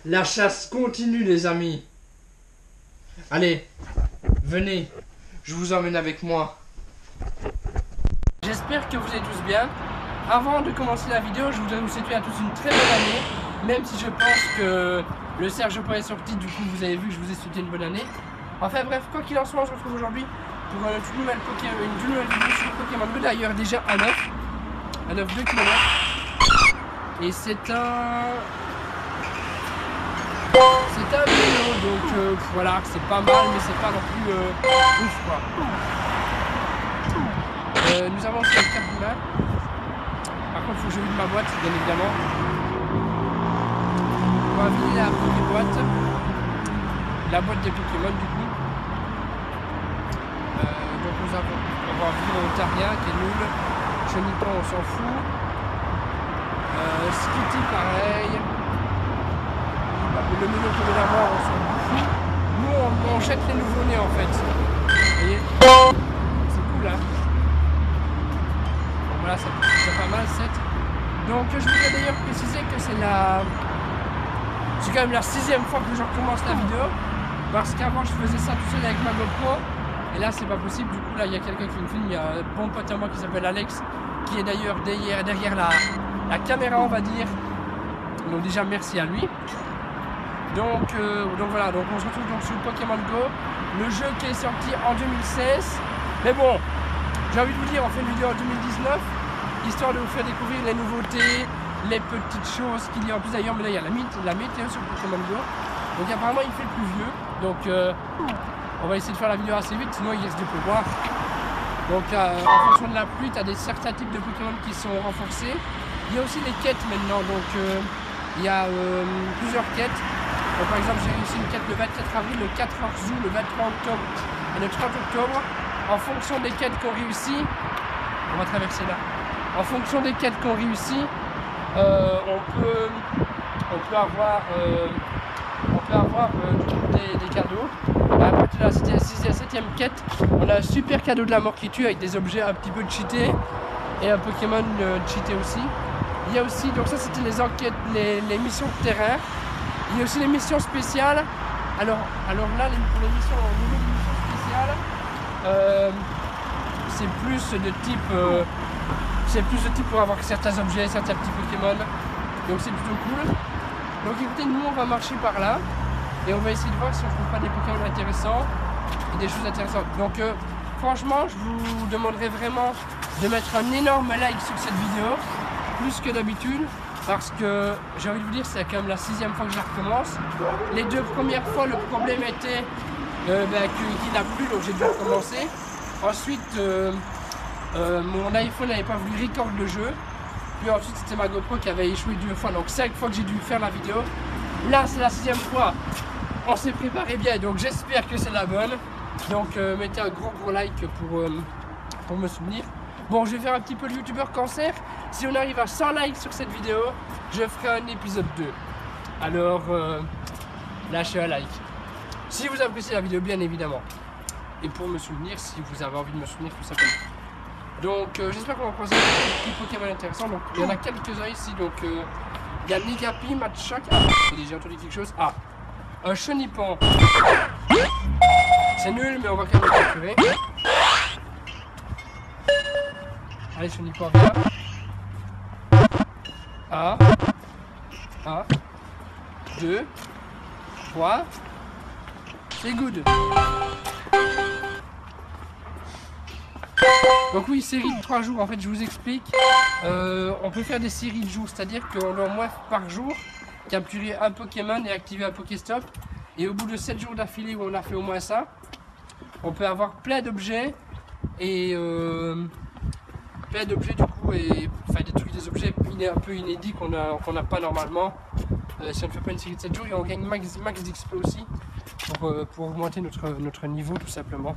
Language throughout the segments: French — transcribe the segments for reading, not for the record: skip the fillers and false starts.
La chasse continue, les amis. Allez, venez, je vous emmène avec moi. J'espère que vous allez tous bien. Avant de commencer la vidéo, je voudrais vous souhaiter à tous une très bonne année. Même si je pense que le Serge Point est sorti, du coup vous avez vu que je vous ai souhaité une bonne année. Enfin bref, quoi qu'il en soit, on se retrouve aujourd'hui pour une toute nouvelle vidéo sur Pokémon Go. D'ailleurs déjà un œuf 2 km. Et c'est un vélo, donc voilà, c'est pas mal, mais c'est pas non plus ouf quoi. Nous avons aussi un cap boulin. Par contre, il faut que je vide ma boîte, bien évidemment. On va vider la première boîte. La boîte des Pokémon, du coup. Donc, on va vivre au Tarien, qui est nul. Chenipan, on s'en fout. Skitty, pareil. Le menu qu'on vient d'avoir, on s'en fout. Nous, on jette les nouveaux-nés, en fait. Vous voyez? C'est cool, hein. Voilà, c'est pas mal, 7. Donc je voudrais d'ailleurs préciser que c'est quand même la 6e fois que je recommence la vidéo. Parce qu'avant je faisais ça tout seul avec ma GoPro. Et là c'est pas possible, du coup là il y a quelqu'un qui me filme, il y a un bon pote à moi qui s'appelle Alex, qui est d'ailleurs derrière la caméra on va dire. Donc déjà merci à lui. Donc voilà, donc on se retrouve donc sur Pokémon Go. Le jeu qui est sorti en 2016. Mais bon, j'ai envie de vous dire, on fait une vidéo en 2019, histoire de vous faire découvrir les nouveautés, les petites choses qu'il y a en plus. D'ailleurs, mais là il y a la météo sur Pokémon Go. Donc apparemment il fait pluvieux. Donc on va essayer de faire la vidéo assez vite, sinon il risque de pleuvoir. Donc en fonction de la pluie, tu as certains types de Pokémon qui sont renforcés. Il y a aussi les quêtes maintenant, donc il y a plusieurs quêtes. Donc, par exemple, j'ai réussi une quête le 24 avril, le 4 août, le 23 octobre et le 30 octobre. En fonction des quêtes qu'on réussit, on va traverser là. En fonction des quêtes qu'on réussit, on peut avoir des cadeaux. À partir de la 7e quête, on a un super cadeau de la mort qui tue avec des objets un petit peu cheatés et un Pokémon cheaté aussi. Il y a aussi, donc ça c'était les enquêtes, les missions de terrain. Il y a aussi les missions spéciales. Alors là, pour les missions spéciales, c'est plus de type pour avoir certains objets, certains petits Pokémon. Donc c'est plutôt cool. Donc écoutez, nous on va marcher par là et on va essayer de voir si on trouve pas des Pokémon intéressants et des choses intéressantes. Donc franchement, je vous demanderai vraiment de mettre un énorme like sur cette vidéo, plus que d'habitude. Parce que j'ai envie de vous dire, c'est quand même la 6e fois que je la recommence. Les 2 premières fois, le problème était qu'il n'a plus, donc j'ai dû recommencer. Ensuite, mon iPhone n'avait pas voulu record le jeu. Puis ensuite, c'était ma GoPro qui avait échoué 2 fois. Donc 5 fois que j'ai dû faire la vidéo. Là, c'est la 6e fois. On s'est préparé bien, donc j'espère que c'est la bonne. Donc mettez un gros like pour me souvenir. Bon, je vais faire un petit peu le youtubeur cancer. Si on arrive à 100 likes sur cette vidéo, je ferai un épisode 2. Alors, lâchez un like. Si vous appréciez la vidéo, bien évidemment. Et pour me souvenir, si vous avez envie de me souvenir, tout simplement. Donc, j'espère qu'on va croiser des petits Pokémon intéressants. Donc, il y en a quelques-uns ici. Donc, il y a Nigapi, Matchak. Ah, j'ai entendu quelque chose. Ah, un Chenipan. C'est nul, mais on va quand même le capturer. Allez, Chenipan, viens. Un, 2, 3. C'est good. Donc oui, série de 3 jours, en fait je vous explique. On peut faire des séries de jours, c'est-à-dire qu'on doit au moins par jour capturer un Pokémon et activer un Pokéstop. Et au bout de 7 jours d'affilée où on a fait au moins ça, on peut avoir plein d'objets et du coup, et enfin des objets un peu inédits qu'on n'a pas normalement si on ne fait pas une série de 7 jours, et on gagne max d'XP aussi pour augmenter notre niveau tout simplement.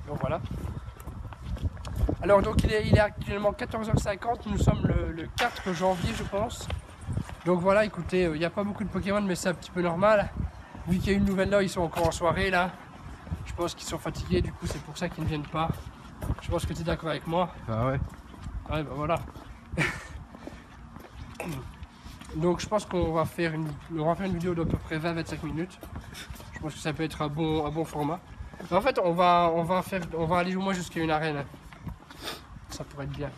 Donc voilà. Alors donc il est actuellement 14h50, nous sommes le 4 janvier je pense. Donc voilà, écoutez, il n'y a pas beaucoup de Pokémon mais c'est un petit peu normal. Vu qu'il y a une nouvelle là, ils sont encore en soirée là. Je pense qu'ils sont fatigués, du coup c'est pour ça qu'ils ne viennent pas. Je pense que tu es d'accord avec moi. Ah ouais. Ouais, bah voilà. Donc je pense qu'on va faire une vidéo d'à peu près 20-25 minutes. Je pense que ça peut être un bon format. Mais en fait on va aller au moins jusqu'à une arène. Ça pourrait être bien.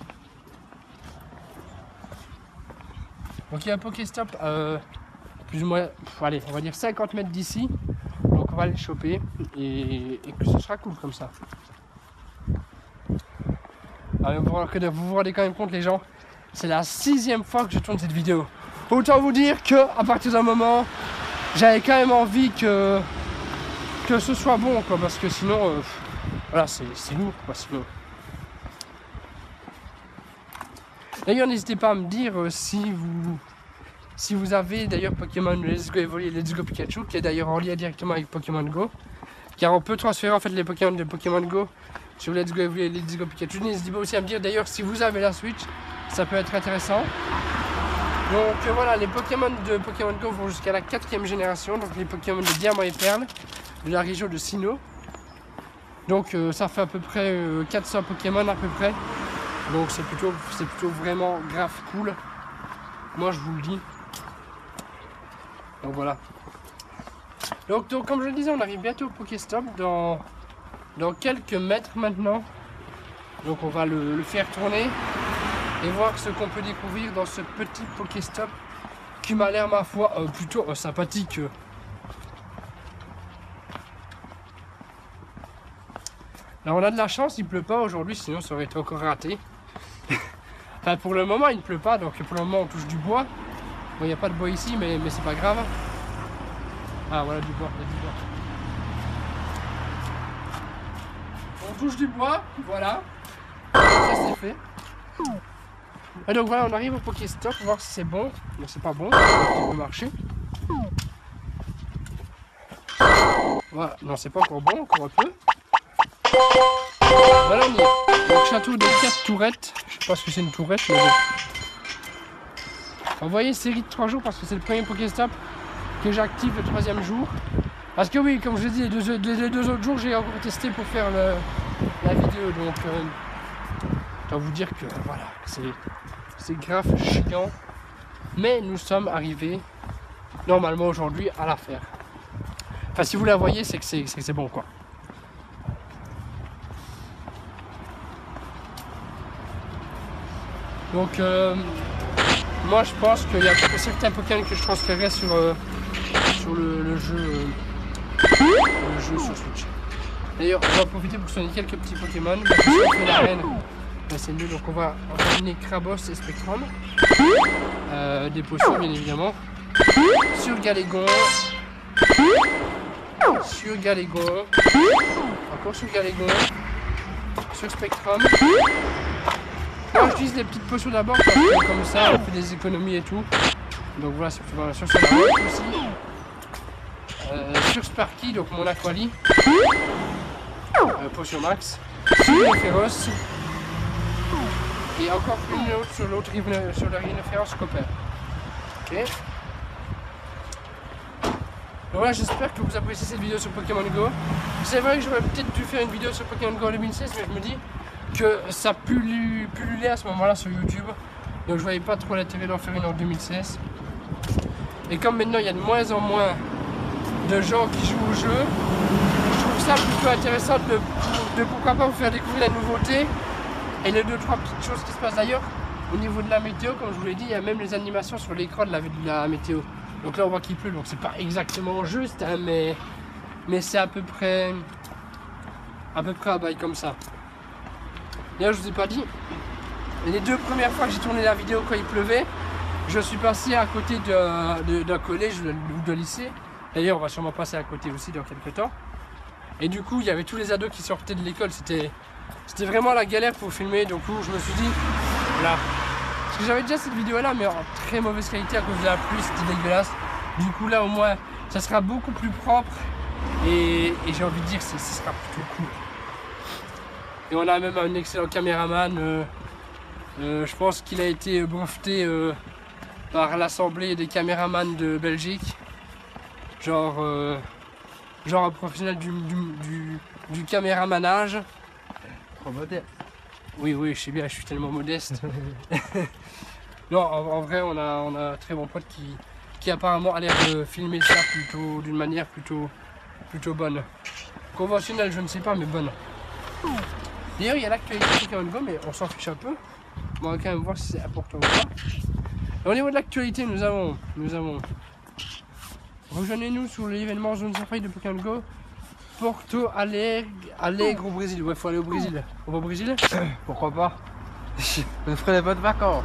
Donc il y a un Pokéstop plus ou moins, allez, on va dire 50 mètres d'ici. Donc on va aller le choper et que ce sera cool comme ça. Alors, vous vous rendez quand même compte les gens, c'est la 6e fois que je tourne cette vidéo. Autant vous dire que à partir d'un moment, j'avais quand même envie que ce soit bon quoi, parce que sinon, voilà, c'est lourd quoi, sinon. D'ailleurs n'hésitez pas à me dire si vous avez d'ailleurs Pokémon Let's Go Evoli et Let's Go Pikachu, qui est d'ailleurs en lien directement avec Pokémon Go, car on peut transférer en fait les Pokémon de Pokémon Go sur Let's Go Evoli et Let's Go Pikachu. N'hésitez pas aussi à me dire d'ailleurs si vous avez la Switch, ça peut être intéressant. Donc voilà, les Pokémon de Pokémon Go vont jusqu'à la 4e génération, donc les Pokémon de Diamant et Perle de la région de Sinnoh. Donc ça fait à peu près 400 Pokémon à peu près. Donc c'est plutôt vraiment grave cool. Moi je vous le dis. Donc voilà. Donc comme je le disais, on arrive bientôt au Pokéstop dans quelques mètres maintenant. Donc on va le faire tourner et voir ce qu'on peut découvrir dans ce petit Pokéstop qui m'a l'air ma foi plutôt sympathique. Là on a de la chance, il pleut pas aujourd'hui, sinon ça aurait été encore raté. Enfin pour le moment il ne pleut pas, donc pour le moment on touche du bois. Bon il n'y a pas de bois ici mais c'est pas grave. Ah voilà du bois, il y a du bois. On touche du bois, voilà. Ça c'est fait. Et donc voilà, on arrive au Pokéstop, voir si c'est bon. Mais c'est pas bon, ça peut marcher. Voilà, non c'est pas encore bon, encore un peu. Voilà on y est. Donc château de 4 tourettes. Je sais pas ce que c'est une tourette, mais bon. Vous voyez, série de 3 jours parce que c'est le premier Pokéstop que j'active le 3e jour. Parce que oui, comme je l'ai dit, les deux autres jours, j'ai encore testé pour faire la vidéo. Donc, je dois vous dire que voilà, c'est grave chiant. Mais nous sommes arrivés normalement aujourd'hui à la faire. Enfin, si vous la voyez, c'est que c'est bon quoi. Donc, moi je pense qu'il y a certains Pokémon que je transférerai sur le jeu sur Switch. D'ailleurs, on va profiter pour soigner quelques petits Pokémon. C'est mieux, donc on va ramener Crabos et Spectrum. Des potions bien évidemment. Sur Galégon. Sur Galégon. Encore sur Galégon. Sur Spectrum. Moi j'utilise les petites potions d'abord parce que comme ça on fait des économies et tout. Donc voilà, c'est sur ça aussi. Sur Sparky, donc mon Aquali. Potion max. Sur le Féroce. Et encore une autre sur la Rhinophéros Copper. Ok. Donc voilà, j'espère que vous appréciez cette vidéo sur Pokémon Go. C'est vrai que j'aurais peut-être dû faire une vidéo sur Pokémon Go en 2016, mais je me dis que ça pullulait à ce moment-là sur YouTube. Donc je voyais pas trop l'intérêt d'en faire une en 2016. Et comme maintenant il y a de moins en moins de gens qui jouent au jeu, je trouve ça plutôt intéressant de pourquoi pas vous faire découvrir la nouveauté et les 2-3 petites choses qui se passent d'ailleurs. Au niveau de la météo, comme je vous l'ai dit, il y a même les animations sur l'écran de la météo. Donc là on voit qu'il pleut, donc c'est pas exactement juste, hein, mais c'est à peu près à bail comme ça. D'ailleurs je vous ai pas dit, les 2 premières fois que j'ai tourné la vidéo quand il pleuvait, je suis passé à côté d'un collège ou de lycée. D'ailleurs on va sûrement passer à côté aussi dans quelques temps. Et du coup il y avait tous les ados qui sortaient de l'école, c'était vraiment la galère pour filmer. Donc je me suis dit, voilà. Parce que j'avais déjà cette vidéo là mais en très mauvaise qualité à cause de la pluie, c'était dégueulasse. Du coup là au moins ça sera beaucoup plus propre et j'ai envie de dire que ce sera plutôt cool. Et on a même un excellent caméraman, je pense qu'il a été breveté par l'assemblée des caméramans de Belgique. Genre un professionnel du caméramanage. Trop modeste. Oui, je sais bien, je suis tellement modeste. Non, en vrai, on a un très bon pote qui apparemment a l'air de filmer ça plutôt d'une manière plutôt bonne. Conventionnelle, je ne sais pas, mais bonne. D'ailleurs, il y a l'actualité Pokémon Go, mais on s'en fiche un peu. On va quand même voir si c'est important ou pas. Et au niveau de l'actualité, nous avons rejoignez-nous sur l'événement Zone Safari de Pokémon Go. Porto Alegre au Brésil. Ouais, faut aller au Brésil. On va au Brésil? Pourquoi pas? Je ne ferai pas de vacances.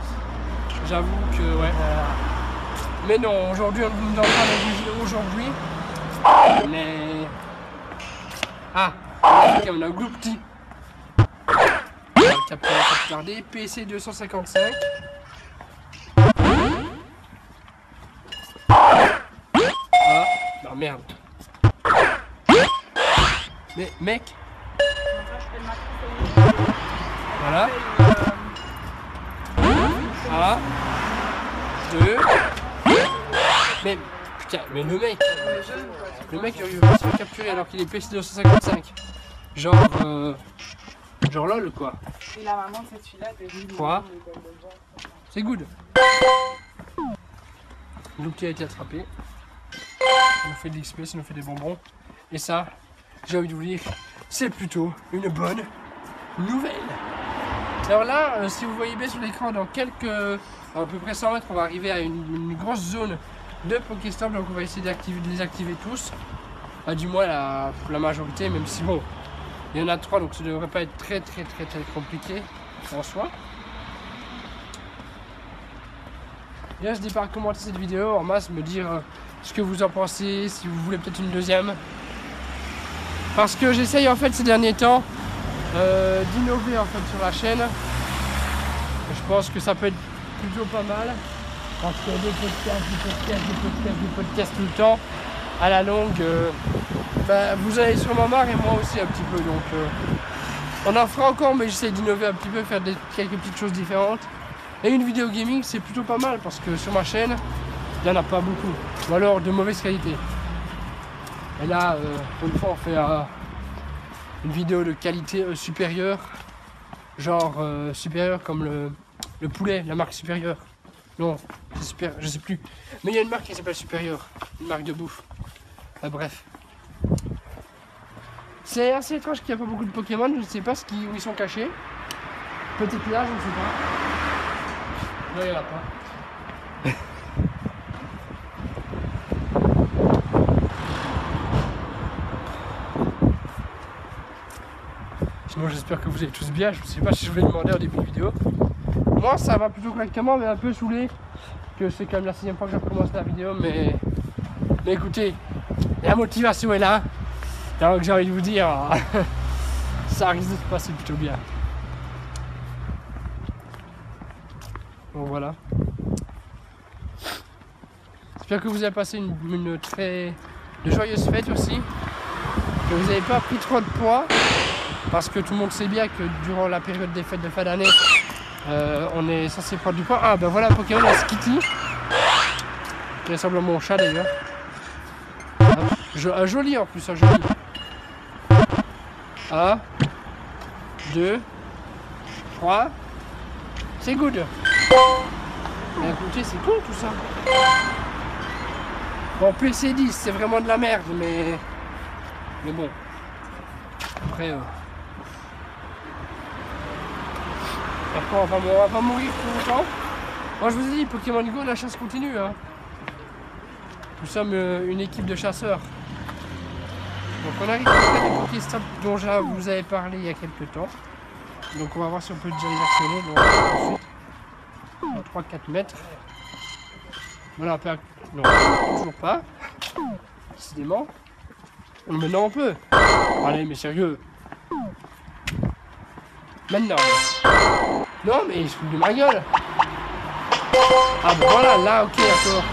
J'avoue que ouais. Mais non, aujourd'hui on nous en parle au Brésil aujourd'hui. Mais. Ah, on a un groupe petit. Regardez, PC 255. Ah, non merde. Mais mec. Voilà. Ah. 2. Mais putain, mais le mec il va se faire capturer alors qu'il est PC 255. Genre lol quoi. Et la maman de cette fille-là, 3. C'est good. L'outil a été attrapé. Ça nous fait de l'XP, ça nous fait des bonbons. Et ça, j'ai envie de vous dire, c'est plutôt une bonne nouvelle. Alors là, si vous voyez bien sur l'écran, dans à peu près 100 mètres, on va arriver à une grosse zone de Pokéstop. Donc on va essayer de les activer tous. Du moins la majorité, même si bon, il y en a 3, donc ça ne devrait pas être très compliqué en soi. Bien, je dis pas à commenter cette vidéo, en masse, me dire ce que vous en pensez, si vous voulez peut-être une deuxième. Parce que j'essaye en fait ces derniers temps d'innover en fait sur la chaîne. Je pense que ça peut être plutôt pas mal. Parce que des podcasts tout le temps, à la longue, vous allez sûrement marre et moi aussi un petit peu. Donc on en fera encore, mais j'essaie d'innover un petit peu, faire quelques petites choses différentes. Et une vidéo gaming, c'est plutôt pas mal parce que sur ma chaîne, il n'y en a pas beaucoup. Ou alors de mauvaise qualité. Et là, pour une fois, on fait une vidéo de qualité supérieure. Genre supérieure comme le poulet, la marque Supérieure. Non, c'est super, je sais plus. Mais il y a une marque qui s'appelle Supérieure. Une marque de bouffe. Bref. C'est assez étrange qu'il n'y a pas beaucoup de Pokémon. Je ne sais pas où ils sont cachés. Peut-être là, je ne sais pas. Non, il n'y en a pas. Sinon, j'espère que vous allez tous bien. Je ne sais pas si je voulais demander au début de vidéo. Moi, ça va plutôt correctement, mais un peu saoulé. Que c'est quand même la 6e fois que je recommence la vidéo. Mais écoutez, la motivation est là. Donc, j'ai envie de vous dire, ça risque de se passer plutôt bien. Donc voilà. J'espère que vous avez passé une très joyeuse fête aussi. Que vous n'avez pas pris trop de poids. Parce que tout le monde sait bien que durant la période des fêtes de fin d'année, on est censé prendre du poids. Ah ben voilà Pokémon, la Skitty. Qui ressemble à mon chat d'ailleurs. Un joli en plus, un joli. 1, 2, 3. C'est good. Mais écoutez, c'est cool tout ça. Bon, PC 10, c'est vraiment de la merde, mais bon. Après, on va pas mourir pour longtemps. Moi, je vous ai dit, Pokémon Go, la chasse continue. Hein. Nous sommes une équipe de chasseurs. Donc, on arrive à faire des Pokéstops dont je vous avais parlé il y a quelques temps. Donc, on va voir si on peut déjà les actionner. Donc, ensuite, 3-4 mètres. Voilà, non, toujours pas. Décidément. Maintenant, on peut. Allez, mais sérieux. Maintenant. Non, mais il se fout de ma gueule. Ah, bon, voilà, là, ok, d'accord.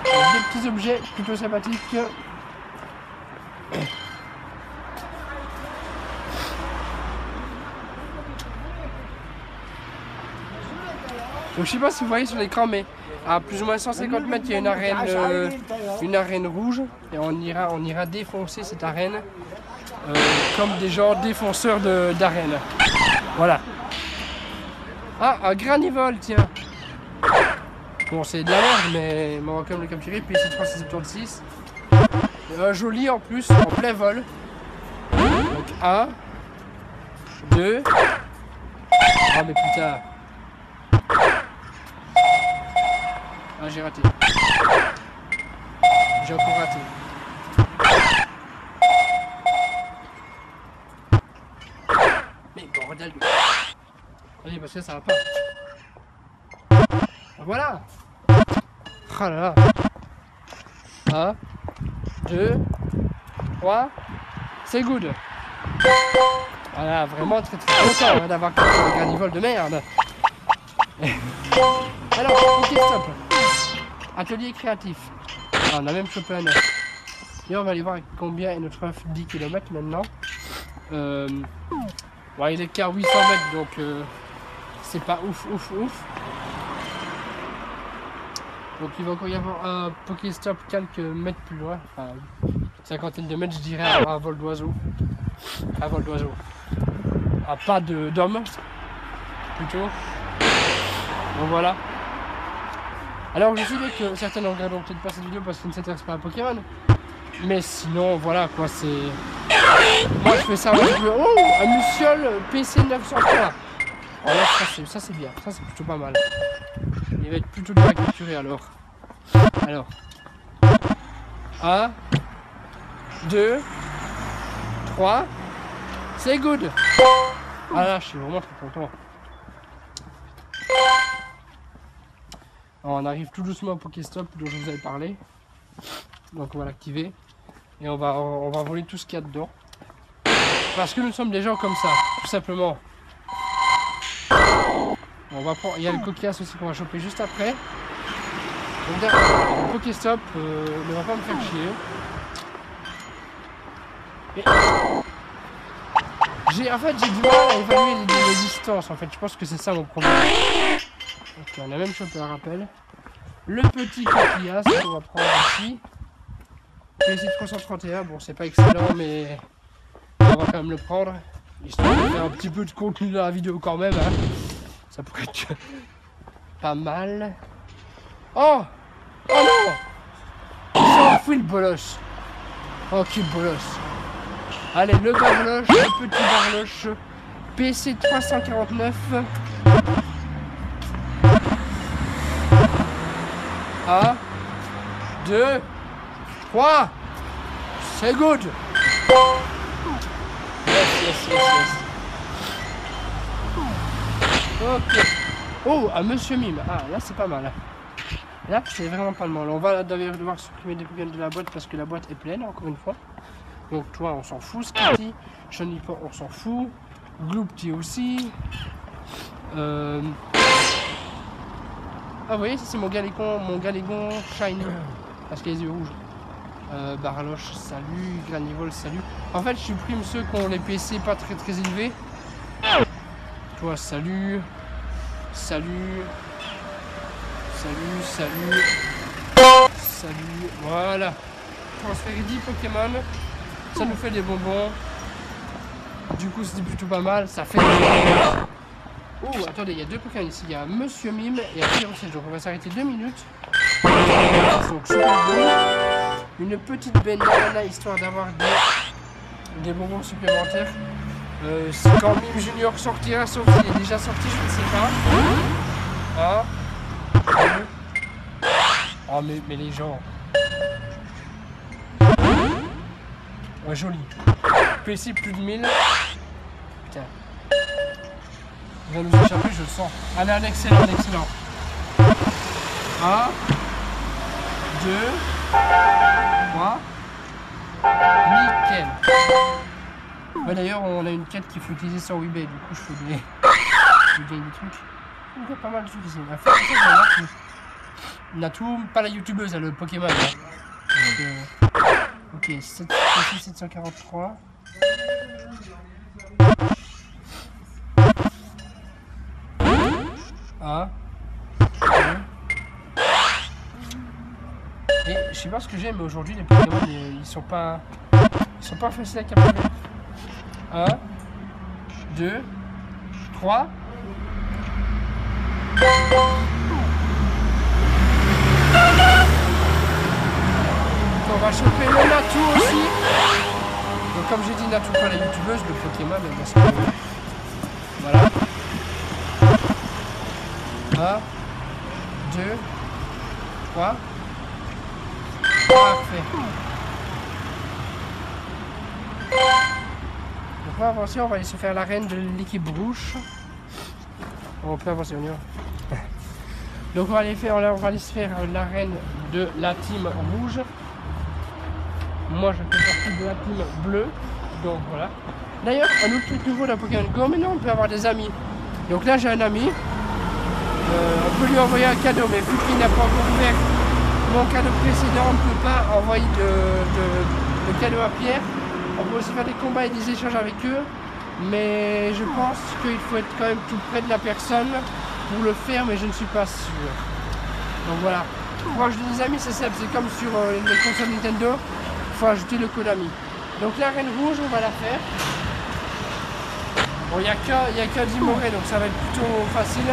Des petits objets plutôt sympathiques. Donc je sais pas si vous voyez sur l'écran, mais à plus ou moins 150 mètres, il y a une arène rouge. Et on ira défoncer cette arène comme des gens défonceurs d'arène. Voilà. Ah, un granivole, tiens. Bon, c'est de la merde, mais on va quand même le capturer. PC 376. Joli en plus, en plein vol. Donc 1, 2. Ah, mais putain. Ah, j'ai raté. J'ai encore raté. Mais bordel de... Allez, parce que ça va pas. Voilà. Oh là là. 1, 2, 3. C'est good. Voilà, vraiment très content hein, d'avoir un granivole de merde. Alors, ok, stop. Atelier créatif. Ah, on a même chopé un œuf. Et on va aller voir combien est notre œuf 10 km maintenant. Ouais, il est qu'à 800 mètres, donc c'est pas ouf. Donc il va encore y avoir un Pokéstop quelques mètres plus loin, enfin cinquantaine de mètres je dirais, à vol d'oiseau. À vol d'oiseau. À pas d'homme, plutôt. Donc voilà. Alors je sais que certains ne regarderont peut-être pas cette vidéo parce qu'ils ne s'intéressent pas à Pokémon. Mais sinon voilà quoi, c'est... Moi je fais ça avec le... Oh, un Luciole PC 903. Alors ça c'est bien, ça c'est plutôt pas mal. Il va être plutôt bien à capturer alors. Alors. 1, 2, 3. C'est good. Ah là, je suis vraiment très content. Alors, on arrive tout doucement au Pokéstop dont je vous avais parlé. Donc on va l'activer. Et on va voler tout ce qu'il y a dedans. Parce que nous sommes des gens comme ça, tout simplement. On va prendre, il y a le coquillage aussi qu'on va choper juste après. Donc le Pokéstop ne va pas me faire chier. En fait j'ai du mal à évaluer les distances en fait, je pense que c'est ça mon problème. Ok, on a même chopé un rappel. Le petit coquillage qu'on va prendre ici. PC 331, bon c'est pas excellent mais on va quand même le prendre. Histoire de faire un petit peu de contenu dans la vidéo quand même. Hein. Ça pourrait être pas mal. Oh! Oh non! Il s'en fout le boloche. Oh quel boloche. Allez, le barloche, le petit barloche. PC 349. 1, 2, 3. C'est good. Yes. Ok. Oh, un Monsieur Mime. Ah, là c'est pas mal. Là c'est vraiment pas mal. On va d'ailleurs devoir supprimer des Pokémon de la boîte parce que la boîte est pleine, encore une fois. Donc toi on s'en fout, Skitty. Chenipo on s'en fout. Gloopty aussi. Ah vous voyez, ça c'est mon Galégon Shiny. Parce qu'il a les yeux rouges. Barloche, salut. Granivole, salut. En fait je supprime ceux qui ont les PC pas très élevés. Toi, salut. Voilà. Transférer 10 Pokémon. Ça nous fait des bonbons. Du coup, c'est plutôt pas mal. Ça fait des bonbons. Oh, attendez, il y a deux Pokémon ici. Il y a Monsieur Mime et un Pyrocène. Donc, on va s'arrêter 2 minutes. Donc, super bon. Une petite banane histoire d'avoir des bonbons supplémentaires. Quand Mime Junior sortira, sauf s'il est déjà sorti, je ne sais pas. 1, 2. Oh mais les gens. Ouais, joli. PC plus de 1000. Putain. Il va nous échapper, je le sens. Allez, un excellent. 1, 2, 3. Nickel. Ouais, d'ailleurs, on a une quête qu'il faut utiliser sur eBay. Du coup, je gagne des trucs. Il y a pas mal de trucs ici. On a tout, pas la youtubeuse, le Pokémon. Hein. Ok, 743. Ah. Et je sais pas ce que j'ai, mais aujourd'hui les Pokémon ils sont pas faciles à capturer. 1, 2, 3. on va choper le Natou aussi. Donc comme j'ai dit, Natou pas la youtubeuse, le Pokémon, elle va se trouver. Voilà. 1, 2, 3. Parfait. Donc on va avancer, on va aller se faire l'arène de l'équipe rouge. On peut avancer, on y va. Donc on va aller se faire l'arène de la team rouge. Moi je fais partie de la team bleue. Donc voilà. D'ailleurs, un autre truc nouveau dans Pokémon Go, maintenant on peut avoir des amis. Donc là j'ai un ami. On peut lui envoyer un cadeau, mais vu qu'il n'a pas encore ouvert mon cadeau précédent, on ne peut pas envoyer de cadeau à Pierre. On peut aussi faire des combats et des échanges avec eux. Mais je pense qu'il faut être quand même tout près de la personne pour le faire, mais je ne suis pas sûr. Donc voilà. Pour ajouter des amis, c'est simple, c'est comme sur les consoles Nintendo, il faut ajouter le code ami. Donc l'arène rouge, on va la faire. Bon, il n'y a qu'un Dimoré, donc ça va être plutôt facile.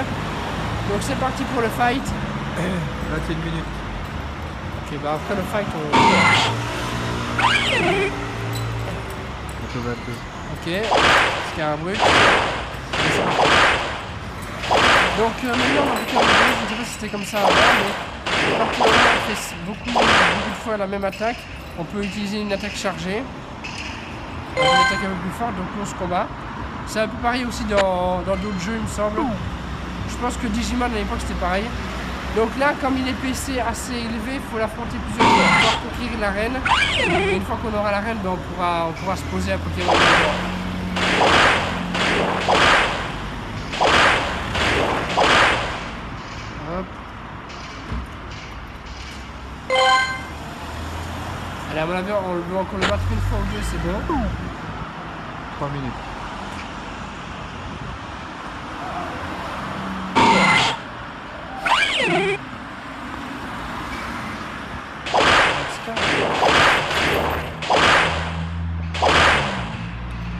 Donc c'est parti pour le fight. 21 minutes. Ok, bah après le fight, on... 22. Ok, Scarabruc. Donc maintenant on va faire le jeu, je ne sais pas si c'était comme ça avant, mais à partir de là on fait beaucoup de fois la même attaque. On peut utiliser une attaque chargée, une attaque un peu plus forte, donc on se combat. C'est un peu pareil aussi dans d'autres jeux il me semble. Je pense que Digimon à l'époque c'était pareil. Donc là, comme il est PC assez élevé, il faut l'affronter plusieurs fois pour pouvoir conquérir l'arène. Et une fois qu'on aura l'arène, ben on pourra se poser à Pokémon. Hop. Allez, à mon avis, on doit encore le battre une fois ou deux, c'est bon. 3 minutes.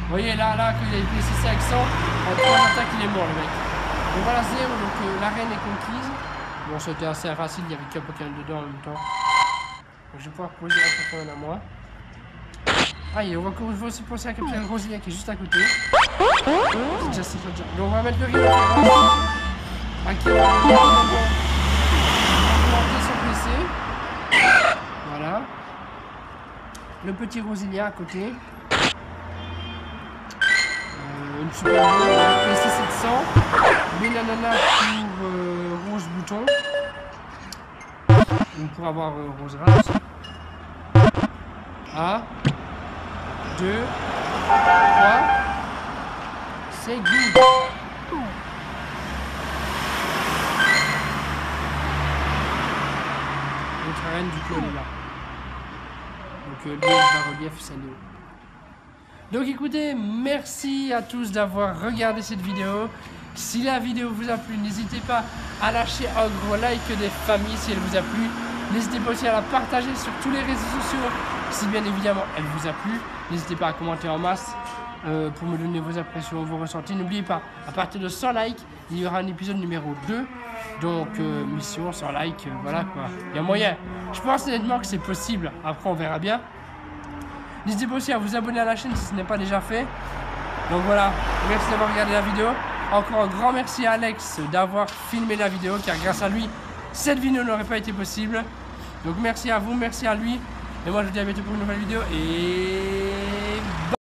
Vous voyez là, quand il a placé ses accents, en 3 attaques, il est mort le mec. Donc voilà 0, donc l'arène est conquise. Bon, c'était assez facile, il n'y avait qu'un Pokémon dedans en même temps. Donc je vais pouvoir poser un Pokémon à moi. Ah, il y a encore une fois aussi penser à capturer un Roselia qui est juste à côté. C'est déjà ça. Donc on va mettre le référence. À qui on va monter son PC. Voilà. Le petit Roselia à côté. Une super PC 700. Benanana pour Rose Bouton. On pourra avoir Rose Race. 1, 2, 3. C'est good. Notre arène du coup elle est là. Donc le bas-relief c'est nous. Donc écoutez, merci à tous d'avoir regardé cette vidéo. Si la vidéo vous a plu, n'hésitez pas à lâcher un gros like des familles si elle vous a plu. N'hésitez pas aussi à la partager sur tous les réseaux sociaux si bien évidemment elle vous a plu. N'hésitez pas à commenter en masse pour me donner vos impressions, vos ressentis. N'oubliez pas, à partir de 100 likes, il y aura un épisode numéro 2. Donc mission 100 likes, voilà quoi. Il y a moyen. Je pense honnêtement que c'est possible. Après on verra bien. N'hésitez pas aussi à vous abonner à la chaîne si ce n'est pas déjà fait. Donc voilà, merci d'avoir regardé la vidéo. Encore un grand merci à Alex d'avoir filmé la vidéo, car grâce à lui, cette vidéo n'aurait pas été possible. Donc merci à vous, merci à lui. Et moi je vous dis à bientôt pour une nouvelle vidéo et...